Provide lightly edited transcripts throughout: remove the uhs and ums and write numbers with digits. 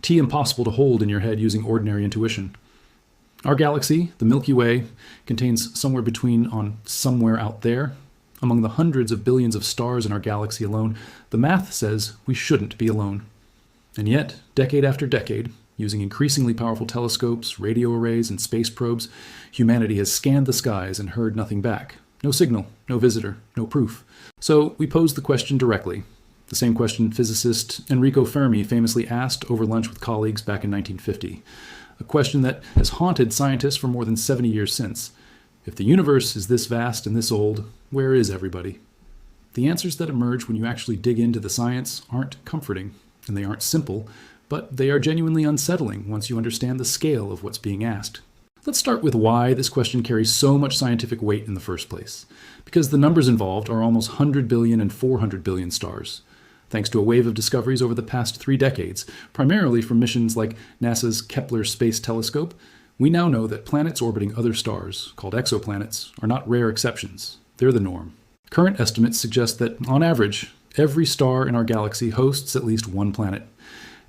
T impossible to hold in your head using ordinary intuition. Our galaxy, the Milky Way, contains somewhere between on somewhere out there. Among the hundreds of billions of stars in our galaxy alone, the math says we shouldn't be alone. And yet, decade after decade, using increasingly powerful telescopes, radio arrays, and space probes, humanity has scanned the skies and heard nothing back. No signal, no visitor, no proof. So we posed the question directly. The same question physicist Enrico Fermi famously asked over lunch with colleagues back in 1950. A question that has haunted scientists for more than 70 years since. If the universe is this vast and this old, where is everybody? The answers that emerge when you actually dig into the science aren't comforting, and they aren't simple, but they are genuinely unsettling once you understand the scale of what's being asked. Let's start with why this question carries so much scientific weight in the first place. Because the numbers involved are almost 100 billion and 400 billion stars. Thanks to a wave of discoveries over the past 3 decades, primarily from missions like NASA's Kepler Space Telescope, we now know that planets orbiting other stars, called exoplanets, are not rare exceptions. They're the norm. Current estimates suggest that, on average, every star in our galaxy hosts at least one planet,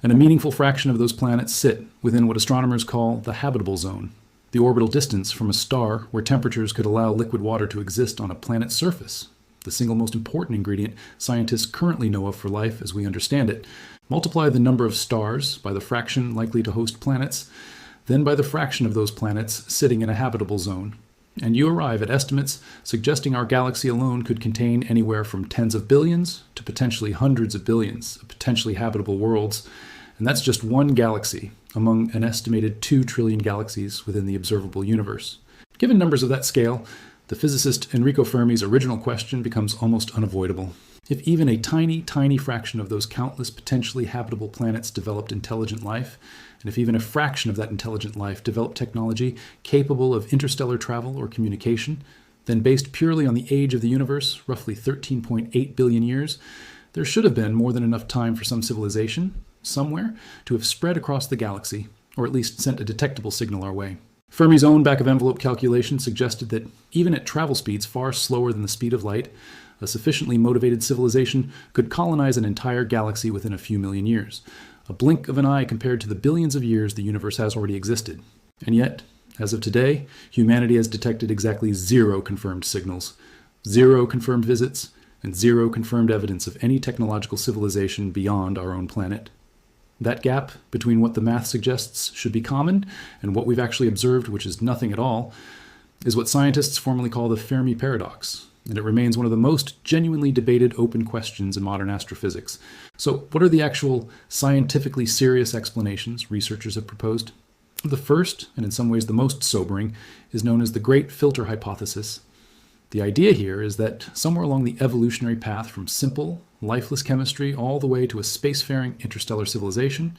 and a meaningful fraction of those planets sit within what astronomers call the habitable zone, the orbital distance from a star where temperatures could allow liquid water to exist on a planet's surface. The single most important ingredient scientists currently know of for life as we understand it. Multiply the number of stars by the fraction likely to host planets, then by the fraction of those planets sitting in a habitable zone, and you arrive at estimates suggesting our galaxy alone could contain anywhere from tens of billions to potentially hundreds of billions of potentially habitable worlds, and that's just one galaxy among an estimated 2 trillion galaxies within the observable universe. Given numbers of that scale, the physicist Enrico Fermi's original question becomes almost unavoidable. If even a tiny, tiny fraction of those countless potentially habitable planets developed intelligent life, and if even a fraction of that intelligent life developed technology capable of interstellar travel or communication, then based purely on the age of the universe, roughly 13.8 billion years, there should have been more than enough time for some civilization, somewhere, to have spread across the galaxy, or at least sent a detectable signal our way. Fermi's own back-of-envelope calculation suggested that even at travel speeds far slower than the speed of light, a sufficiently motivated civilization could colonize an entire galaxy within a few million years, a blink of an eye compared to the billions of years the universe has already existed. And yet, as of today, humanity has detected exactly 0 confirmed signals, 0 confirmed visits, and 0 confirmed evidence of any technological civilization beyond our own planet. That gap between what the math suggests should be common and what we've actually observed, which is nothing at all, is what scientists formally call the Fermi Paradox, and it remains one of the most genuinely debated open questions in modern astrophysics. So what are the actual scientifically serious explanations researchers have proposed? The first, and in some ways the most sobering, is known as the Great Filter Hypothesis. The idea here is that somewhere along the evolutionary path from simple, lifeless chemistry all the way to a spacefaring interstellar civilization,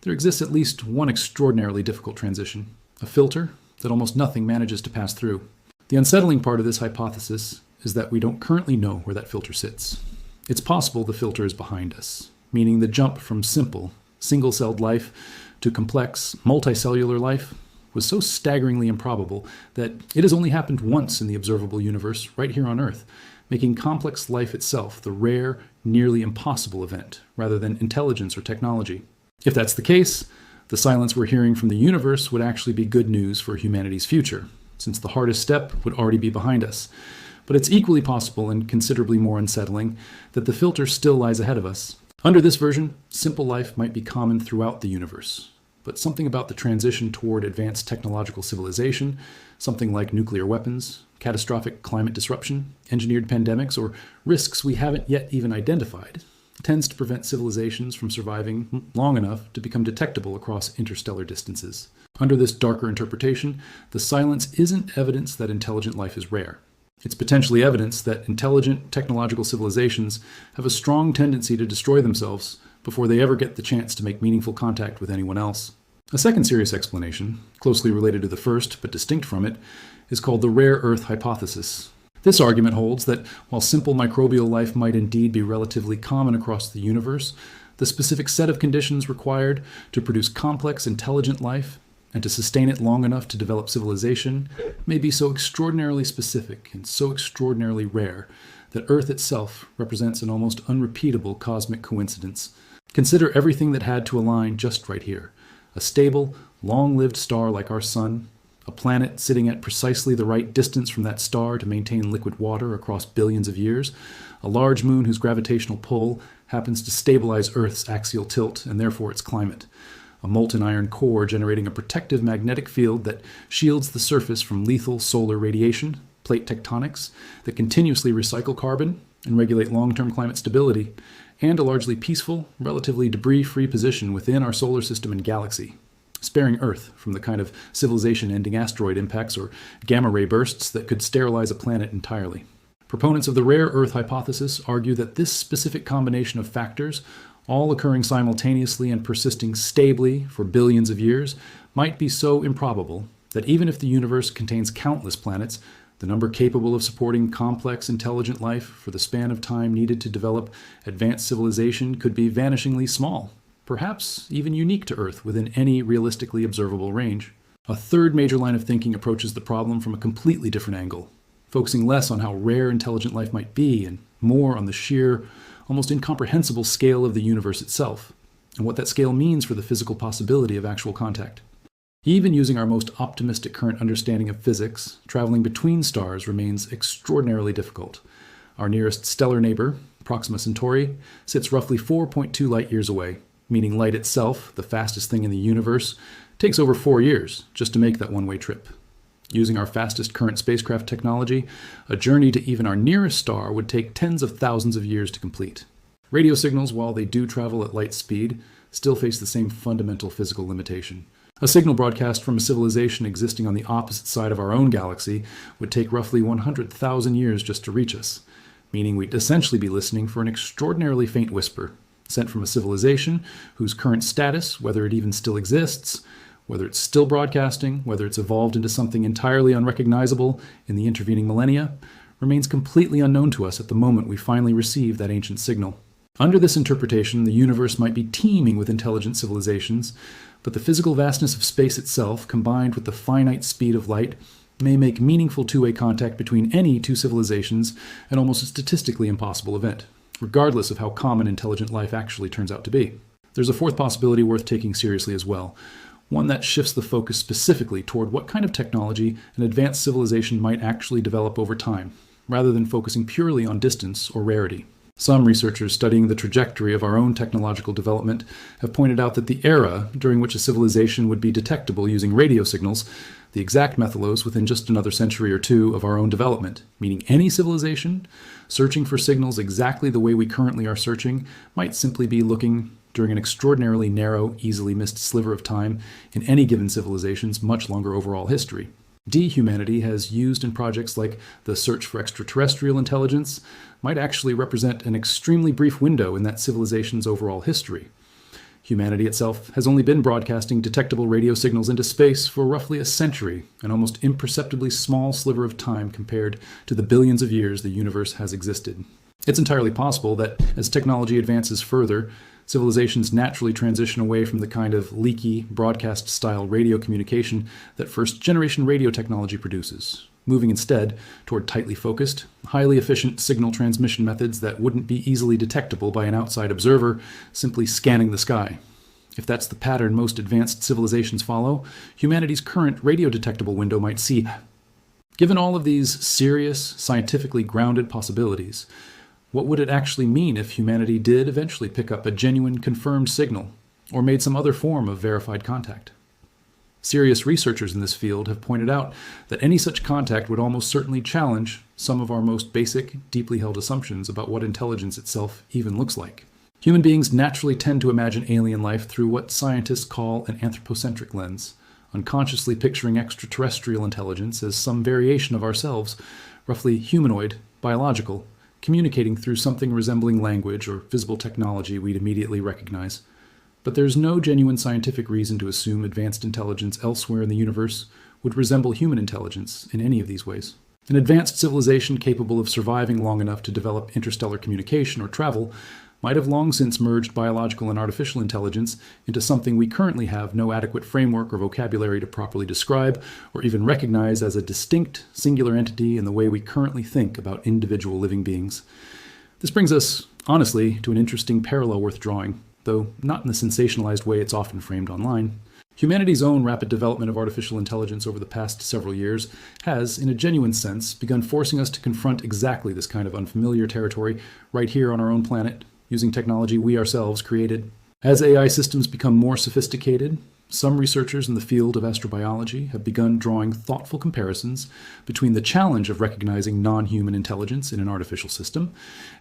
there exists at least one extraordinarily difficult transition, a filter that almost nothing manages to pass through. The unsettling part of this hypothesis is that we don't currently know where that filter sits. It's possible the filter is behind us, meaning the jump from simple, single-celled life to complex, multicellular life was so staggeringly improbable that it has only happened once in the observable universe right here on Earth, making complex life itself the rare, nearly impossible event, rather than intelligence or technology. If that's the case, the silence we're hearing from the universe would actually be good news for humanity's future, since the hardest step would already be behind us. But it's equally possible and considerably more unsettling that the filter still lies ahead of us. Under this version, simple life might be common throughout the universe, but something about the transition toward advanced technological civilization, something like nuclear weapons, catastrophic climate disruption, engineered pandemics, or risks we haven't yet even identified, tends to prevent civilizations from surviving long enough to become detectable across interstellar distances. Under this darker interpretation, the silence isn't evidence that intelligent life is rare. It's potentially evidence that intelligent technological civilizations have a strong tendency to destroy themselves before they ever get the chance to make meaningful contact with anyone else. A second serious explanation, closely related to the first but distinct from it, is called the rare earth hypothesis. This argument holds that while simple microbial life might indeed be relatively common across the universe, the specific set of conditions required to produce complex, intelligent life and to sustain it long enough to develop civilization may be so extraordinarily specific and so extraordinarily rare that Earth itself represents an almost unrepeatable cosmic coincidence. Consider everything that had to align just right here. A stable, long-lived star like our Sun, a planet sitting at precisely the right distance from that star to maintain liquid water across billions of years, a large moon whose gravitational pull happens to stabilize Earth's axial tilt and therefore its climate, a molten iron core generating a protective magnetic field that shields the surface from lethal solar radiation, plate tectonics that continuously recycle carbon and regulate long-term climate stability, and a largely peaceful, relatively debris-free position within our solar system and galaxy, sparing Earth from the kind of civilization-ending asteroid impacts or gamma-ray bursts that could sterilize a planet entirely. Proponents of the rare Earth hypothesis argue that this specific combination of factors, all occurring simultaneously and persisting stably for billions of years, might be so improbable that even if the universe contains countless planets, the number capable of supporting complex, intelligent life for the span of time needed to develop advanced civilization could be vanishingly small, perhaps even unique to Earth within any realistically observable range. A third major line of thinking approaches the problem from a completely different angle, focusing less on how rare intelligent life might be and more on the sheer, almost incomprehensible scale of the universe itself, and what that scale means for the physical possibility of actual contact. Even using our most optimistic current understanding of physics, traveling between stars remains extraordinarily difficult. Our nearest stellar neighbor, Proxima Centauri, sits roughly 4.2 light-years away, meaning light itself, the fastest thing in the universe, takes over 4 years just to make that one-way trip. Using our fastest current spacecraft technology, a journey to even our nearest star would take tens of thousands of years to complete. Radio signals, while they do travel at light speed, still face the same fundamental physical limitation. A signal broadcast from a civilization existing on the opposite side of our own galaxy would take roughly 100,000 years just to reach us, meaning we'd essentially be listening for an extraordinarily faint whisper, sent from a civilization whose current status, whether it even still exists, whether it's still broadcasting, whether it's evolved into something entirely unrecognizable in the intervening millennia, remains completely unknown to us at the moment we finally receive that ancient signal. Under this interpretation, the universe might be teeming with intelligent civilizations, but the physical vastness of space itself, combined with the finite speed of light, may make meaningful two-way contact between any two civilizations an almost a statistically impossible event, regardless of how common intelligent life actually turns out to be. There's a fourth possibility worth taking seriously as well, one that shifts the focus specifically toward what kind of technology an advanced civilization might actually develop over time, rather than focusing purely on distance or rarity. Some researchers studying the trajectory of our own technological development have pointed out that the era during which a civilization would be detectable using radio signals, the exact metholos within just another century or two of our own development, meaning any civilization searching for signals exactly the way we currently are searching might simply be looking during an extraordinarily narrow, easily missed sliver of time in any given civilization's much longer overall history. Humanity has used in projects like the search for extraterrestrial intelligence might actually represent an extremely brief window in that civilization's overall history. Humanity itself has only been broadcasting detectable radio signals into space for roughly a century, an almost imperceptibly small sliver of time compared to the billions of years the universe has existed. It's entirely possible that as technology advances further, civilizations naturally transition away from the kind of leaky, broadcast-style radio communication that first-generation radio technology produces, moving instead toward tightly focused, highly efficient signal transmission methods that wouldn't be easily detectable by an outside observer simply scanning the sky. If that's the pattern most advanced civilizations follow, humanity's current radio-detectable window might see. Given all of these serious, scientifically grounded possibilities, what would it actually mean if humanity did eventually pick up a genuine confirmed signal, or made some other form of verified contact? Serious researchers in this field have pointed out that any such contact would almost certainly challenge some of our most basic, deeply held assumptions about what intelligence itself even looks like. Human beings naturally tend to imagine alien life through what scientists call an anthropocentric lens, unconsciously picturing extraterrestrial intelligence as some variation of ourselves, roughly humanoid, biological, communicating through something resembling language or visible technology we'd immediately recognize. But there's no genuine scientific reason to assume advanced intelligence elsewhere in the universe would resemble human intelligence in any of these ways. An advanced civilization capable of surviving long enough to develop interstellar communication or travel might have long since merged biological and artificial intelligence into something we currently have no adequate framework or vocabulary to properly describe or even recognize as a distinct, singular entity in the way we currently think about individual living beings. This brings us, honestly, to an interesting parallel worth drawing. though not in the sensationalized way it's often framed online. Humanity's own rapid development of artificial intelligence over the past several years has, in a genuine sense, begun forcing us to confront exactly this kind of unfamiliar territory right here on our own planet, using technology we ourselves created. As AI systems become more sophisticated, some researchers in the field of astrobiology have begun drawing thoughtful comparisons between the challenge of recognizing non-human intelligence in an artificial system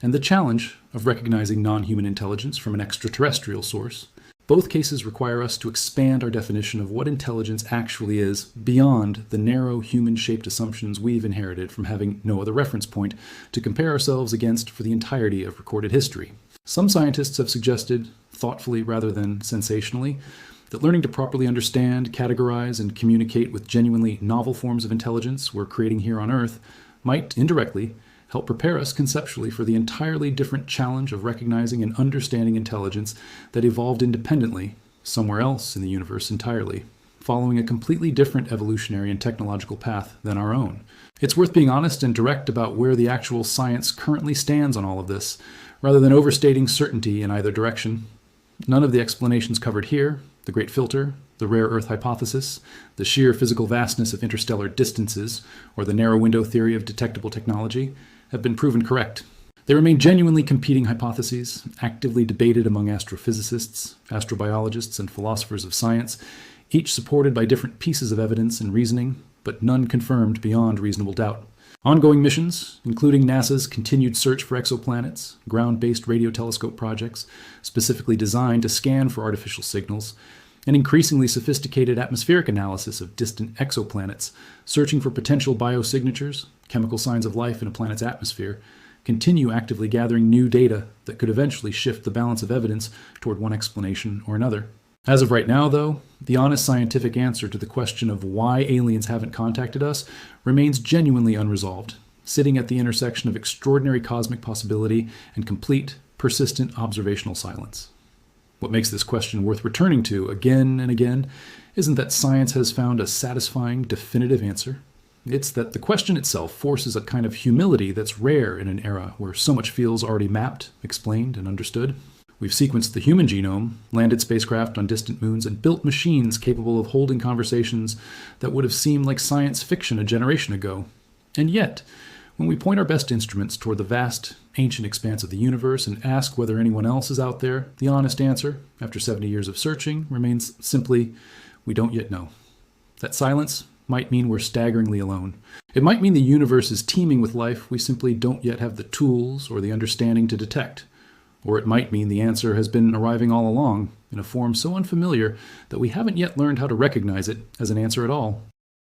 and the challenge of recognizing non-human intelligence from an extraterrestrial source. Both cases require us to expand our definition of what intelligence actually is beyond the narrow human-shaped assumptions we've inherited from having no other reference point to compare ourselves against for the entirety of recorded history. Some scientists have suggested, thoughtfully rather than sensationally, that learning to properly understand, categorize, and communicate with genuinely novel forms of intelligence we're creating here on Earth might, indirectly, help prepare us conceptually for the entirely different challenge of recognizing and understanding intelligence that evolved independently, somewhere else in the universe entirely, following a completely different evolutionary and technological path than our own. It's worth being honest and direct about where the actual science currently stands on all of this, rather than overstating certainty in either direction. None of the explanations covered here, the Great Filter, the rare Earth hypothesis, the sheer physical vastness of interstellar distances, or the narrow window theory of detectable technology, have been proven correct. They remain genuinely competing hypotheses, actively debated among astrophysicists, astrobiologists, and philosophers of science, each supported by different pieces of evidence and reasoning, but none confirmed beyond reasonable doubt. Ongoing missions, including NASA's continued search for exoplanets, ground-based radio telescope projects specifically designed to scan for artificial signals, and increasingly sophisticated atmospheric analysis of distant exoplanets, searching for potential biosignatures, chemical signs of life in a planet's atmosphere, continue actively gathering new data that could eventually shift the balance of evidence toward one explanation or another. As of right now, though, the honest scientific answer to the question of why aliens haven't contacted us remains genuinely unresolved, sitting at the intersection of extraordinary cosmic possibility and complete, persistent observational silence. What makes this question worth returning to again and again isn't that science has found a satisfying, definitive answer. It's that the question itself forces a kind of humility that's rare in an era where so much feels already mapped, explained, and understood. We've sequenced the human genome, landed spacecraft on distant moons, and built machines capable of holding conversations that would have seemed like science fiction a generation ago. And yet, when we point our best instruments toward the vast, ancient expanse of the universe and ask whether anyone else is out there, the honest answer, after 70 years of searching, remains simply, we don't yet know. That silence might mean we're staggeringly alone. It might mean the universe is teeming with life we simply don't yet have the tools or the understanding to detect. Or it might mean the answer has been arriving all along, in a form so unfamiliar that we haven't yet learned how to recognize it as an answer at all.